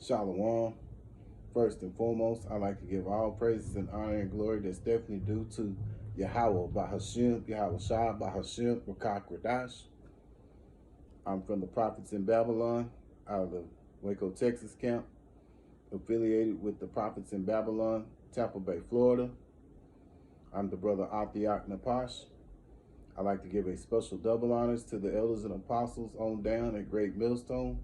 Shalom. First and foremost, I like to give all praises and honor and glory that's definitely due to Yahweh, Bahashim, Yahweh Shah, Bahashim, Rakak Radash. I'm from the Prophets in Babylon, out of the Waco, Texas camp, affiliated with the Prophets in Babylon, Tampa Bay, Florida. I'm the brother Athiak Napash. I like to give a special double honors to the elders and apostles on down at Great Millstone.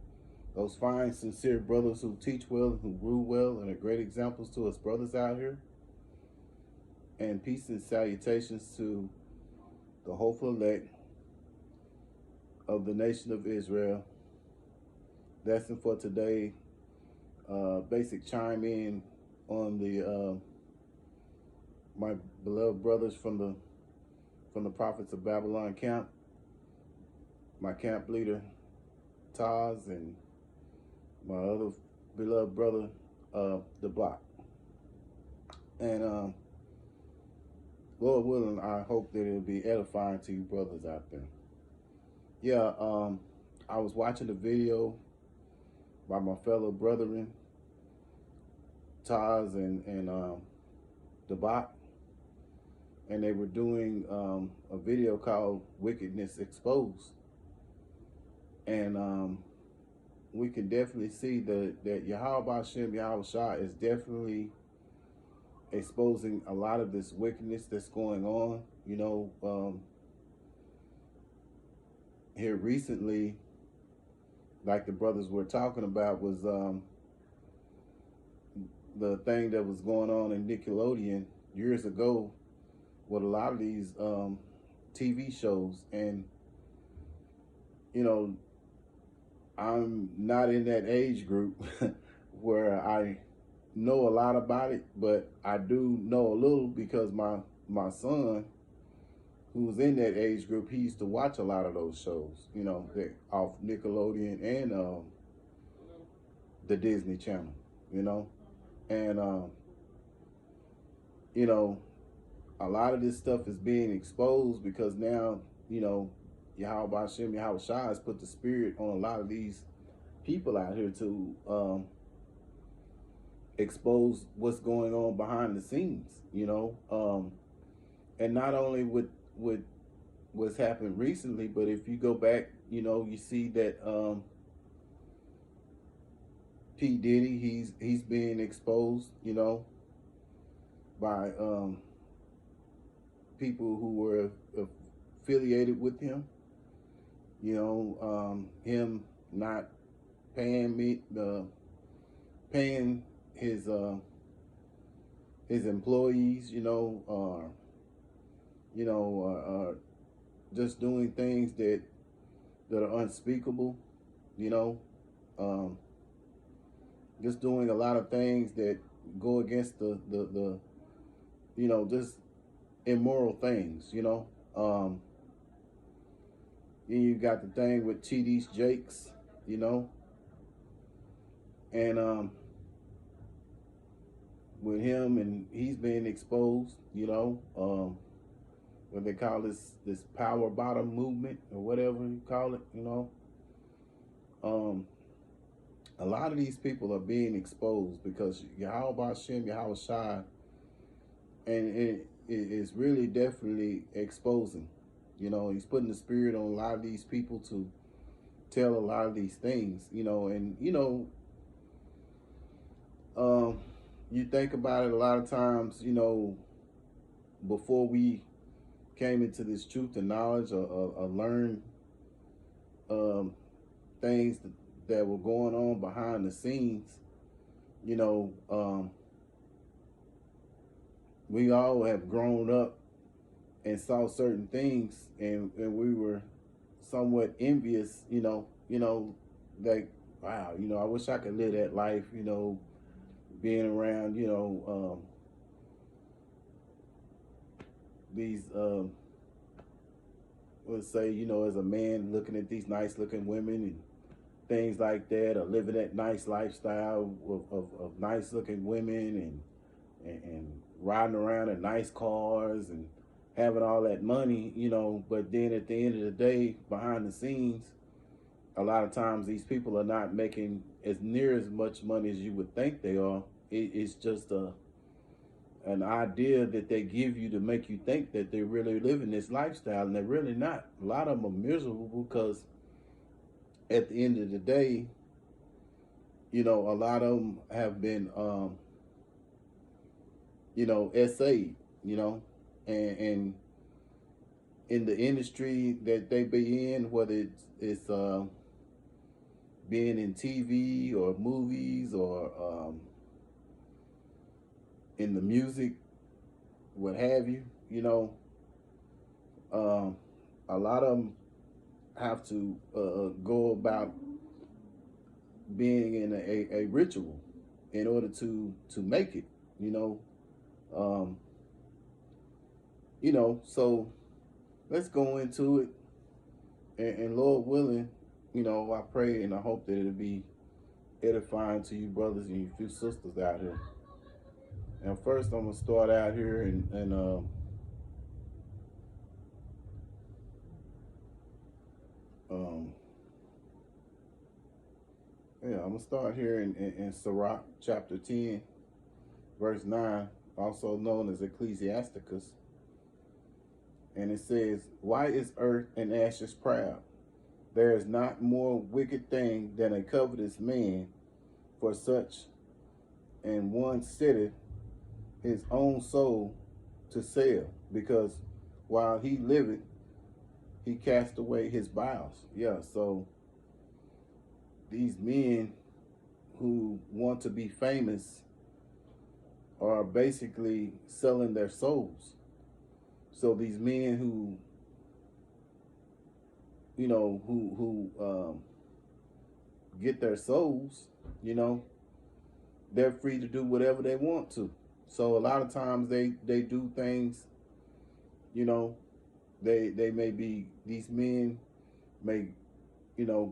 Those fine, sincere brothers who teach well, who rule well, and are great examples to us brothers out here. And peace and salutations to the hopeful elect of the nation of Israel. Lesson for today, basic chime in on the my beloved brothers from the Prophets of Babylon camp. My camp leader, Taz, and my other beloved brother, the Block. And Lord willing, I hope that it'll be edifying to you brothers out there. Yeah, I was watching a video by my fellow brethren, Taz and the Block, and they were doing a video called Wickedness Exposed. And we can definitely see that Yahweh Hashem, Yahweh Shah is definitely exposing a lot of this wickedness that's going on. You know, here recently, like the brothers were talking about, was the thing that was going on in Nickelodeon years ago with a lot of these TV shows. And, you know, I'm not in that age group where I know a lot about it, but I do know a little because my son, who's in that age group, he used to watch a lot of those shows, you know, off Nickelodeon and the Disney Channel, you know. And you know, a lot of this stuff is being exposed because now, you know, Yahweh Hashem, Yahweh Shah has put the spirit on a lot of these people out here to expose what's going on behind the scenes, you know. And not only with what's happened recently, but if you go back, you know, you see that P. Diddy, he's being exposed, you know, by people who were affiliated with him. You know, him not paying his employees, you know, just doing things that are unspeakable, you know, just doing a lot of things that go against the you know, just immoral things, you know. Then you got the thing with TD's Jakes, you know, and with him, and he's being exposed, you know, what they call this power bottom movement or whatever you call it, you know. A lot of these people are being exposed because Yahweh Hashem, Yahweh Shai, and it is really definitely exposing. You know, he's putting the spirit on a lot of these people to tell a lot of these things, you know. And, you know, you think about it a lot of times, you know, before we came into this truth and knowledge or learned things that were going on behind the scenes, you know, we all have grown up and saw certain things, and we were somewhat envious, you know, like, wow, you know, I wish I could live that life, you know, being around, you know, these, let's say, you know, as a man looking at these nice looking women and things like that, or living that nice lifestyle of nice looking women and riding around in nice cars and having all that money, you know. But then at the end of the day, behind the scenes, a lot of times these people are not making as near as much money as you would think they are. It's just an idea that they give you to make you think that they're really living this lifestyle, and they're really not. A lot of them are miserable because at the end of the day, a lot of them have been, essayed, and in the industry that they be in, whether it's being in TV or movies or in the music, what have you, um, a lot of them have to go about being in a ritual in order to make it, you know. Um, so let's go into it, and Lord willing, I pray and I hope that it'll be edifying to you brothers and you few sisters out here. And first, I'm gonna start out here and um, yeah, I'm gonna start here in Sirach chapter 10, verse 9, also known as Ecclesiasticus. And it says, "Why is earth and ashes proud? There is not more wicked thing than a covetous man, for such and one sitteth his own soul to sell, because while he liveth, he cast away his bowels." Yeah, so these men who want to be famous are basically selling their souls. So these men who, get their souls, they're free to do whatever they want to. So a lot of times they do things, you know, they may be, these men may,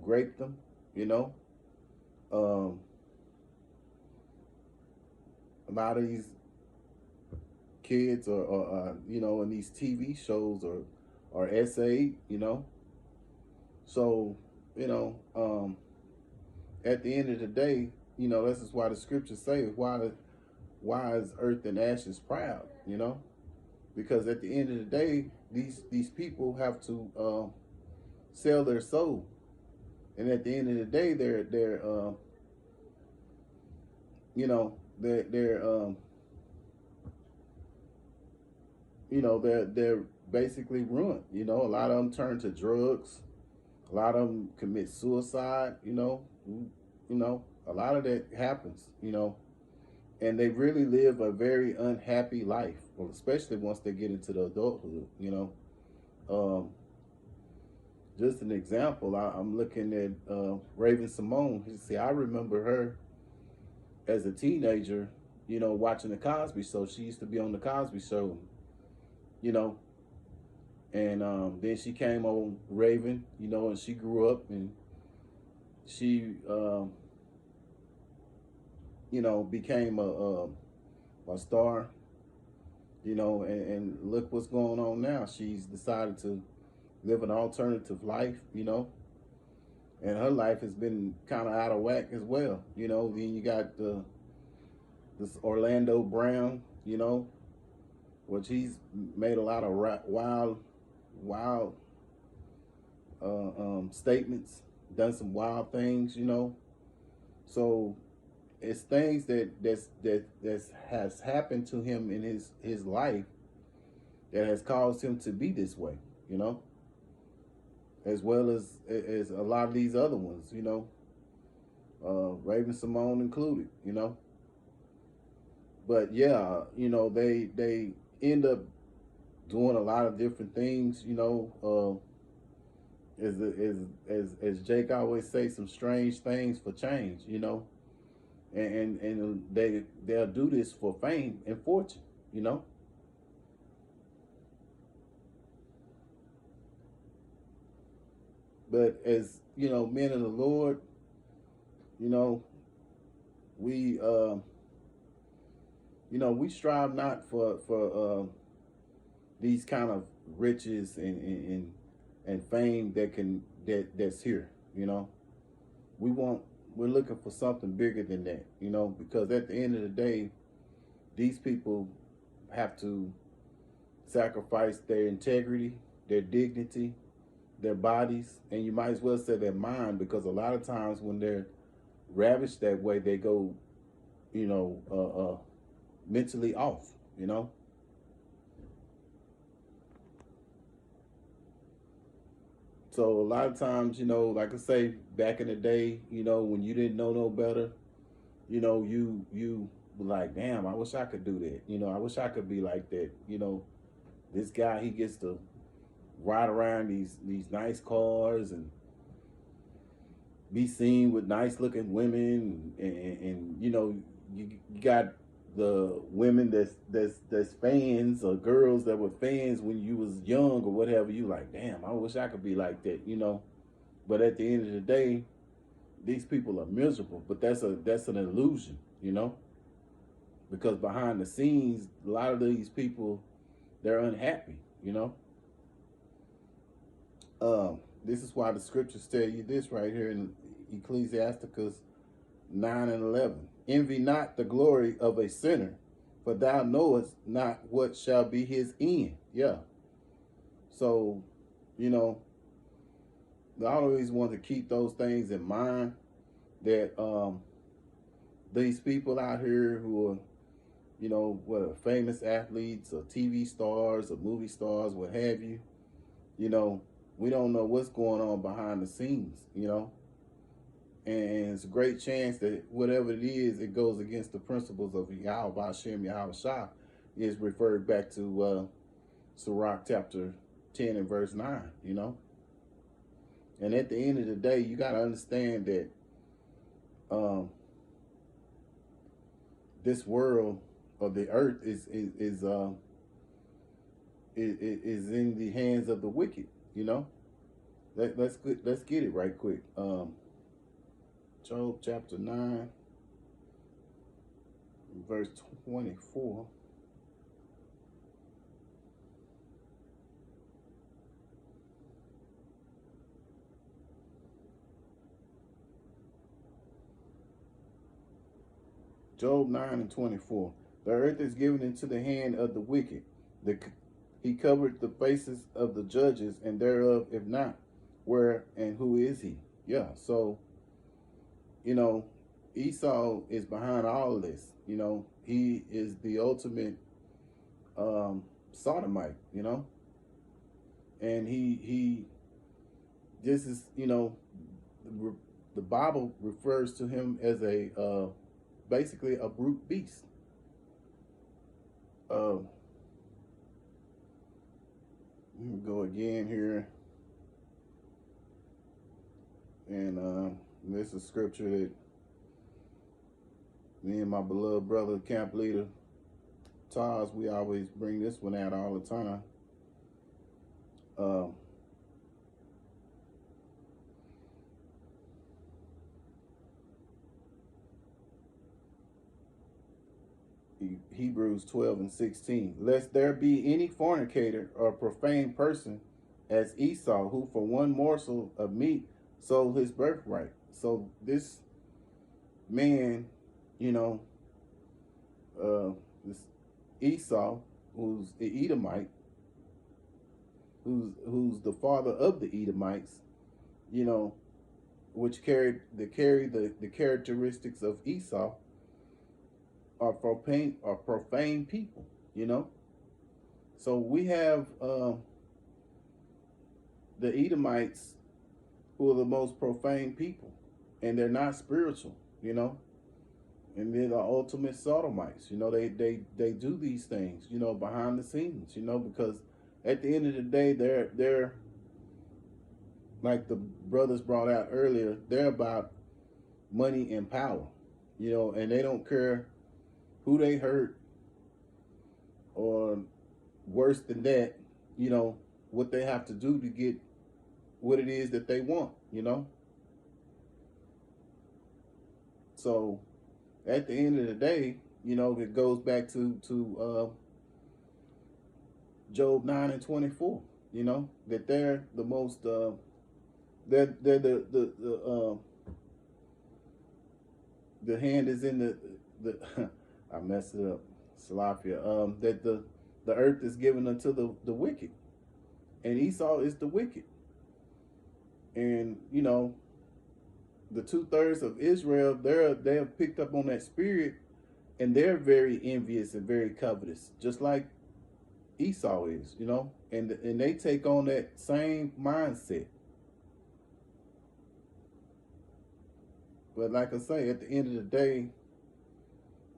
grape them, you know. Um, a lot of these kids or in these TV shows or essay, So, at the end of the day, this is why the scriptures say, why is earth and ashes proud, Because at the end of the day, these people have to sell their soul. And at the end of the day, they're they're they're basically ruined. A lot of them turn to drugs. A lot of them commit suicide. A lot of that happens. And they really live a very unhappy life. Well, especially once they get into the adulthood. Um, just an example. I'm looking at Raven Simone. See, I remember her as a teenager. Watching the Cosby Show. She used to be on the Cosby Show. you know. And then she came on Raven, and she grew up and she, became a star, and look what's going on now. She's decided to live an alternative life, and her life has been kind of out of whack as well. Then you got this Orlando Brown, which he's made a lot of wild statements, done some wild things, So it's things that has happened to him in his life that has caused him to be this way, as well as a lot of these other ones, Raven Simone included, But yeah, they end up doing a lot of different things, as Jake always say, some strange things for change, and they'll do this for fame and fortune, But as men of the Lord, we we strive not for these kind of riches and fame that's here. We want we're looking for something bigger than that, because at the end of the day, these people have to sacrifice their integrity, their dignity, their bodies, and you might as well say their mind, because a lot of times when they're ravished that way, they go, you know, mentally off. So a lot of times, like I say, back in the day, when you didn't know no better, you were like, damn, I wish I could do that. I wish I could be like that. This guy, he gets to ride around these nice cars and be seen with nice looking women, and you got the women that's fans, or girls that were fans when you was young or whatever. You like, damn, I wish I could be like that. But at the end of the day, these people are miserable. But that's an illusion. Because behind the scenes, a lot of these people, they're unhappy. This is why the scriptures tell you this right here in Ecclesiasticus 9 and 11. Envy not the glory of a sinner, for thou knowest not what shall be his end. Yeah. So, you know, I always want to keep those things in mind, that these people out here who are, whether famous athletes or TV stars or movie stars, what have you, you know, we don't know what's going on behind the scenes. And it's a great chance that whatever it is, it goes against the principles of Yahweh Hashem Yahweh Shah, is referred back to Sirach chapter 10 and verse 9. And at the end of the day, you got to understand that this world, or the earth, is in the hands of the wicked. Let's get it right quick. Job chapter 9, verse 24. Job 9 and 24. The earth is given into the hand of the wicked. He covered the faces of the judges, and thereof, if not, where and who is he? Yeah, so, Esau is behind all of this. He is the ultimate sodomite. And he this is, the Bible refers to him as basically a brute beast. Let me go again here. And this is scripture that me and my beloved brother, camp leader Taz, we always bring this one out all the time. Hebrews 12 and 16. Lest there be any fornicator or profane person as Esau, who for one morsel of meat sold his birthright. So this man, this Esau, who's the Edomite, who's the father of the Edomites, which carry the characteristics of Esau, are profane people. So we have the Edomites, who are the most profane people, and they're not spiritual. And they're the ultimate sodomites. They do these things, behind the scenes, because at the end of the day, they're like the brothers brought out earlier, they're about money and power, and they don't care who they hurt, or worse than that, what they have to do to get what it is that they want. So at the end of the day, it goes back to Job 9 and 24, that they're the most they're the hand is in the I messed it up. Salafia. That the earth is given unto the wicked, and Esau is the wicked. And you know, the 2/3 of Israel, they have picked up on that spirit, and they're very envious and very covetous, just like Esau is, you know, and they take on that same mindset. But like I say, at the end of the day,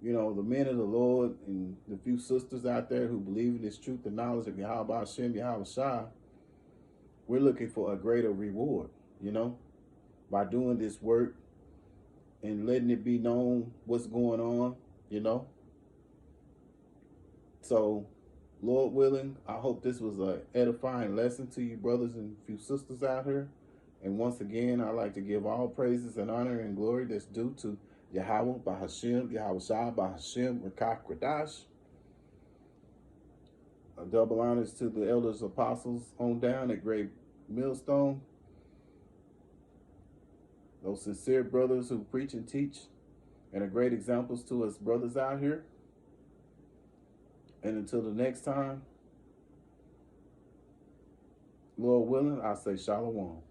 you know, the men of the Lord and the few sisters out there who believe in this truth and knowledge of Yahweh Hashem, Yahweh Shah, we're looking for a greater reward, you know, by doing this work and letting it be known what's going on, you know. So, Lord willing, I hope this was an edifying lesson to you, brothers and few sisters out here. And once again, I'd like to give all praises and honor and glory that's due to Yahweh, Bahashim, Yahweh Shah, Bahashim, Rakak Radash. Double honors to the elders, apostles on down at Great Millstone. Those sincere brothers who preach and teach and are great examples to us brothers out here. And until the next time, Lord willing, I say shalom.